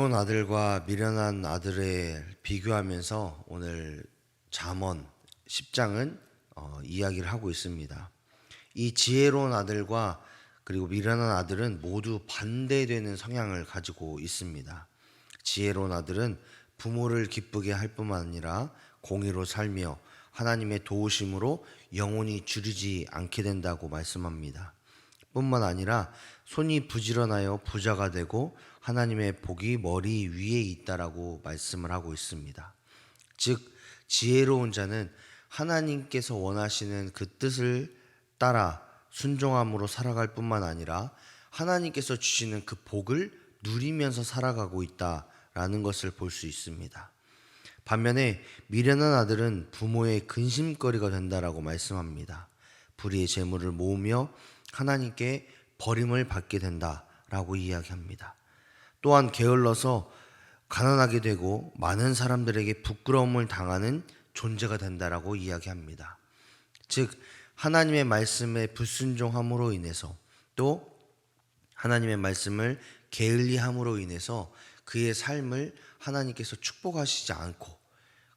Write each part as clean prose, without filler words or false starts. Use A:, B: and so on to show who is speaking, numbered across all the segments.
A: 지혜로운 아들과 미련한 아들을 비교하면서 오늘 잠언 10장은 이야기를 하고 있습니다. 이 지혜로운 아들과 그리고 미련한 아들은 모두 반대되는 성향을 가지고 있습니다. 지혜로운 아들은 부모를 기쁘게 할 뿐만 아니라 공의로 살며 하나님의 도우심으로 영원히 주리지 않게 된다고 말씀합니다. 뿐만 아니라 손이 부지런하여 부자가 되고 하나님의 복이 머리 위에 있다라고 말씀을 하고 있습니다. 즉 지혜로운 자는 하나님께서 원하시는 그 뜻을 따라 순종함으로 살아갈 뿐만 아니라 하나님께서 주시는 그 복을 누리면서 살아가고 있다라는 것을 볼 수 있습니다. 반면에 미련한 아들은 부모의 근심거리가 된다라고 말씀합니다. 불의의 재물을 모으며 하나님께 버림을 받게 된다라고 이야기합니다. 또한 게을러서 가난하게 되고 많은 사람들에게 부끄러움을 당하는 존재가 된다라고 이야기합니다. 즉 하나님의 말씀에 불순종함으로 인해서 또 하나님의 말씀을 게을리함으로 인해서 그의 삶을 하나님께서 축복하시지 않고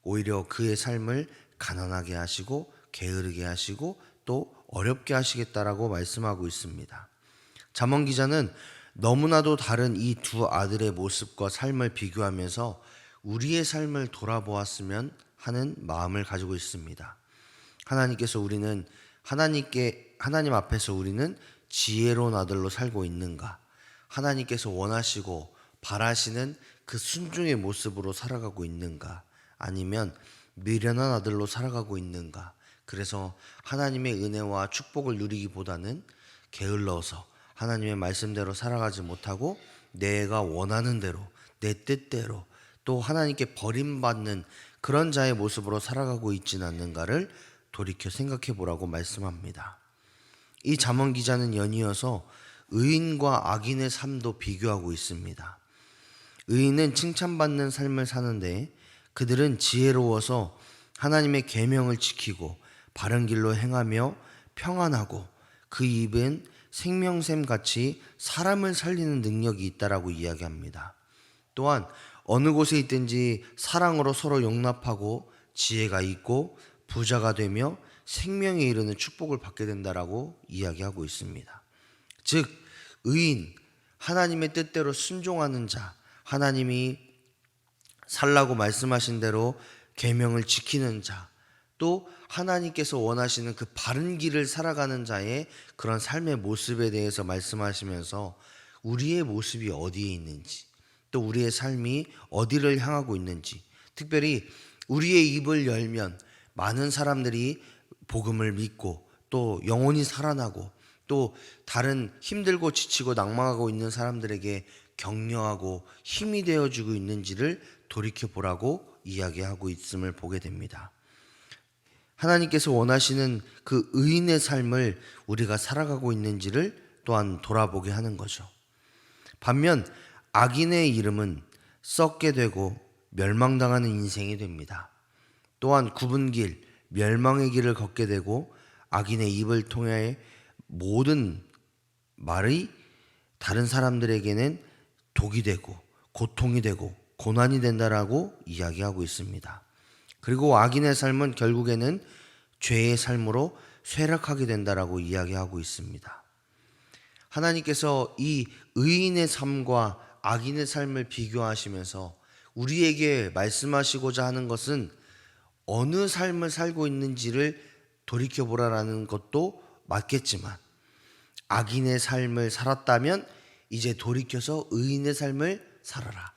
A: 오히려 그의 삶을 가난하게 하시고 게으르게 하시고 또 어렵게 하시겠다라고 말씀하고 있습니다. 잠언 기자는 너무나도 다른 이 두 아들의 모습과 삶을 비교하면서 우리의 삶을 돌아보았으면 하는 마음을 가지고 있습니다. 하나님 앞에서 우리는 지혜로운 아들로 살고 있는가? 하나님께서 원하시고 바라시는 그 순종의 모습으로 살아가고 있는가? 아니면 미련한 아들로 살아가고 있는가? 그래서 하나님의 은혜와 축복을 누리기보다는 게을러서 하나님의 말씀대로 살아가지 못하고 내가 원하는 대로 내 뜻대로 또 하나님께 버림받는 그런 자의 모습으로 살아가고 있지는 않는가를 돌이켜 생각해 보라고 말씀합니다. 이 잠언 기자는 연이어서 의인과 악인의 삶도 비교하고 있습니다. 의인은 칭찬받는 삶을 사는데 그들은 지혜로워서 하나님의 계명을 지키고 바른 길로 행하며 평안하고 그 입은 생명샘 같이 사람을 살리는 능력이 있다라고 이야기합니다. 또한 어느 곳에 있든지 사랑으로 서로 용납하고 지혜가 있고 부자가 되며 생명에 이르는 축복을 받게 된다라고 이야기하고 있습니다. 즉 의인, 하나님의 뜻대로 순종하는 자, 하나님이 살라고 말씀하신 대로 계명을 지키는 자, 또 하나님께서 원하시는 그 바른 길을 살아가는 자의 그런 삶의 모습에 대해서 말씀하시면서 우리의 모습이 어디에 있는지 또 우리의 삶이 어디를 향하고 있는지, 특별히 우리의 입을 열면 많은 사람들이 복음을 믿고 또 영혼이 살아나고 또 다른 힘들고 지치고 낭망하고 있는 사람들에게 격려하고 힘이 되어주고 있는지를 돌이켜보라고 이야기하고 있음을 보게 됩니다. 하나님께서 원하시는 그 의인의 삶을 우리가 살아가고 있는지를 또한 돌아보게 하는 거죠. 반면 악인의 이름은 썩게 되고 멸망당하는 인생이 됩니다. 또한 굽은 길, 멸망의 길을 걷게 되고 악인의 입을 통해 모든 말이 다른 사람들에게는 독이 되고 고통이 되고 고난이 된다라고 이야기하고 있습니다. 그리고 악인의 삶은 결국에는 죄의 삶으로 쇠락하게 된다라고 이야기하고 있습니다. 하나님께서 이 의인의 삶과 악인의 삶을 비교하시면서 우리에게 말씀하시고자 하는 것은 어느 삶을 살고 있는지를 돌이켜보라라는 것도 맞겠지만 악인의 삶을 살았다면 이제 돌이켜서 의인의 삶을 살아라.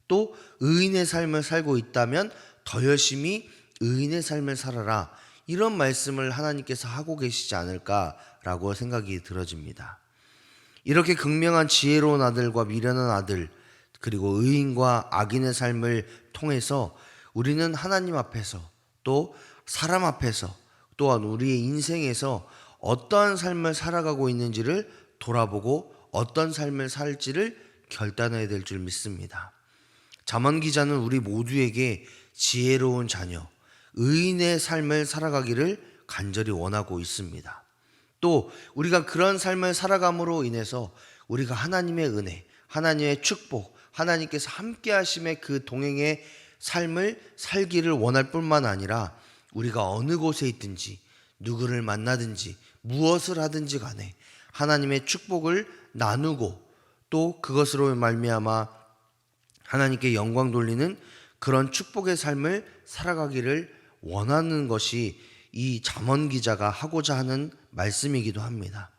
A: 또 의인의 삶을 살고 있다면 더 열심히 의인의 삶을 살아라. 이런 말씀을 하나님께서 하고 계시지 않을까라고 생각이 들어집니다. 이렇게 극명한 지혜로운 아들과 미련한 아들 그리고 의인과 악인의 삶을 통해서 우리는 하나님 앞에서 또 사람 앞에서 또한 우리의 인생에서 어떠한 삶을 살아가고 있는지를 돌아보고 어떤 삶을 살지를 결단해야 될 줄 믿습니다. 잠언 기자는 우리 모두에게 지혜로운 자녀, 의인의 삶을 살아가기를 간절히 원하고 있습니다. 또 우리가 그런 삶을 살아감으로 인해서 우리가 하나님의 은혜, 하나님의 축복, 하나님께서 함께 하심의 그 동행의 삶을 살기를 원할 뿐만 아니라 우리가 어느 곳에 있든지 누구를 만나든지 무엇을 하든지 간에 하나님의 축복을 나누고 또 그것으로 말미암아 하나님께 영광 돌리는 그런 축복의 삶을 살아가기를 원하는 것이 이 잠언 기자가 하고자 하는 말씀이기도 합니다.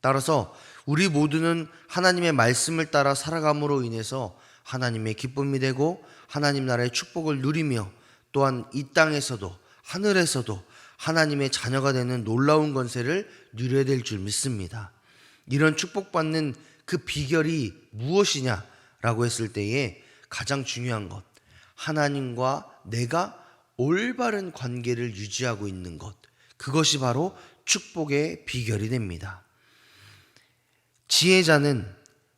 A: 따라서 우리 모두는 하나님의 말씀을 따라 살아감으로 인해서 하나님의 기쁨이 되고 하나님 나라의 축복을 누리며 또한 이 땅에서도 하늘에서도 하나님의 자녀가 되는 놀라운 권세를 누려야 될 줄 믿습니다. 이런 축복받는 그 비결이 무엇이냐라고 했을 때에 가장 중요한 것, 하나님과 내가 올바른 관계를 유지하고 있는 것, 그것이 바로 축복의 비결이 됩니다. 지혜자는,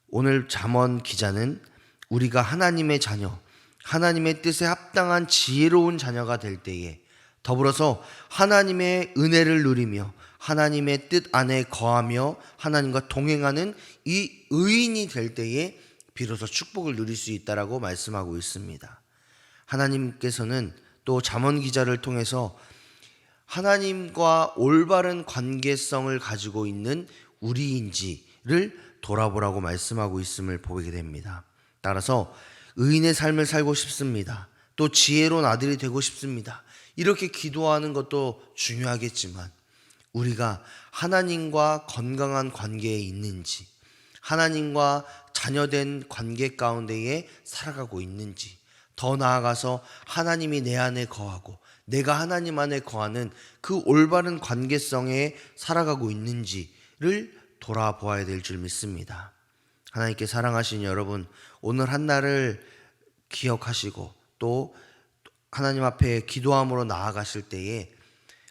A: 오늘 잠언 기자는 우리가 하나님의 자녀, 하나님의 뜻에 합당한 지혜로운 자녀가 될 때에 더불어서 하나님의 은혜를 누리며 하나님의 뜻 안에 거하며 하나님과 동행하는 이 의인이 될 때에 비로소 축복을 누릴 수 있다라고 말씀하고 있습니다. 하나님께서는 또 잠언 기자를 통해서 하나님과 올바른 관계성을 가지고 있는 우리인지를 돌아보라고 말씀하고 있음을 보게 됩니다. 따라서 의인의 삶을 살고 싶습니다. 또 지혜로운 아들이 되고 싶습니다. 이렇게 기도하는 것도 중요하겠지만 우리가 하나님과 건강한 관계에 있는지, 하나님과 자녀된 관계 가운데에 살아가고 있는지, 더 나아가서 하나님이 내 안에 거하고 내가 하나님 안에 거하는 그 올바른 관계성에 살아가고 있는지를 돌아보아야 될 줄 믿습니다. 하나님께 사랑하신 여러분, 오늘 한 날을 기억하시고 또 하나님 앞에 기도함으로 나아가실 때에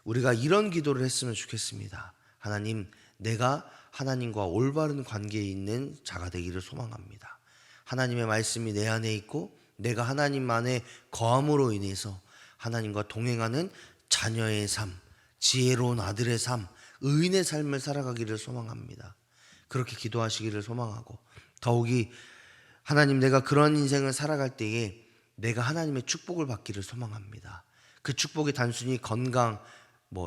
A: 우리가 이런 기도를 했으면 좋겠습니다. 하나님, 내가 하나님과 올바른 관계에 있는 자가 되기를 소망합니다. 하나님의 말씀이 내 안에 있고 내가 하나님 안에 거함으로 인해서 하나님과 동행하는 자녀의 삶, 지혜로운 아들의 삶, 의인의 삶을 살아가기를 소망합니다. 그렇게 기도하시기를 소망하고, 더욱이 하나님, 내가 그런 인생을 살아갈 때에 내가 하나님의 축복을 받기를 소망합니다. 그 축복이 단순히 건강,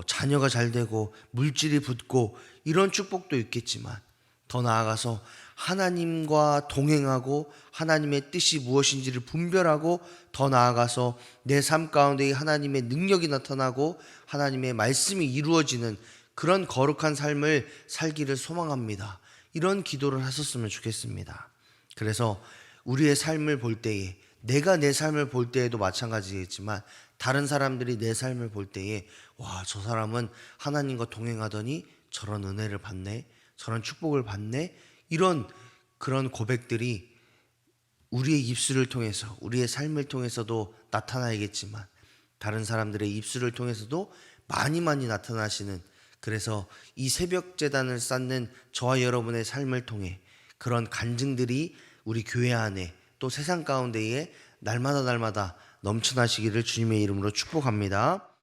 A: 자녀가 잘 되고 물질이 붙고 이런 축복도 있겠지만 더 나아가서 하나님과 동행하고 하나님의 뜻이 무엇인지를 분별하고 더 나아가서 내 삶 가운데 하나님의 능력이 나타나고 하나님의 말씀이 이루어지는 그런 거룩한 삶을 살기를 소망합니다. 이런 기도를 하셨으면 좋겠습니다. 그래서 우리의 삶을 볼 때에, 내가 내 삶을 볼 때에도 마찬가지겠지만 다른 사람들이 내 삶을 볼 때에 와, 저 사람은 하나님과 동행하더니 저런 은혜를 받네, 저런 축복을 받네, 이런 그런 고백들이 우리의 입술을 통해서, 우리의 삶을 통해서도 나타나야겠지만 다른 사람들의 입술을 통해서도 많이 나타나시는, 그래서 이 새벽 제단을 쌓는 저와 여러분의 삶을 통해 그런 간증들이 우리 교회 안에 또 세상 가운데에 날마다 넘쳐나시기를 주님의 이름으로 축복합니다.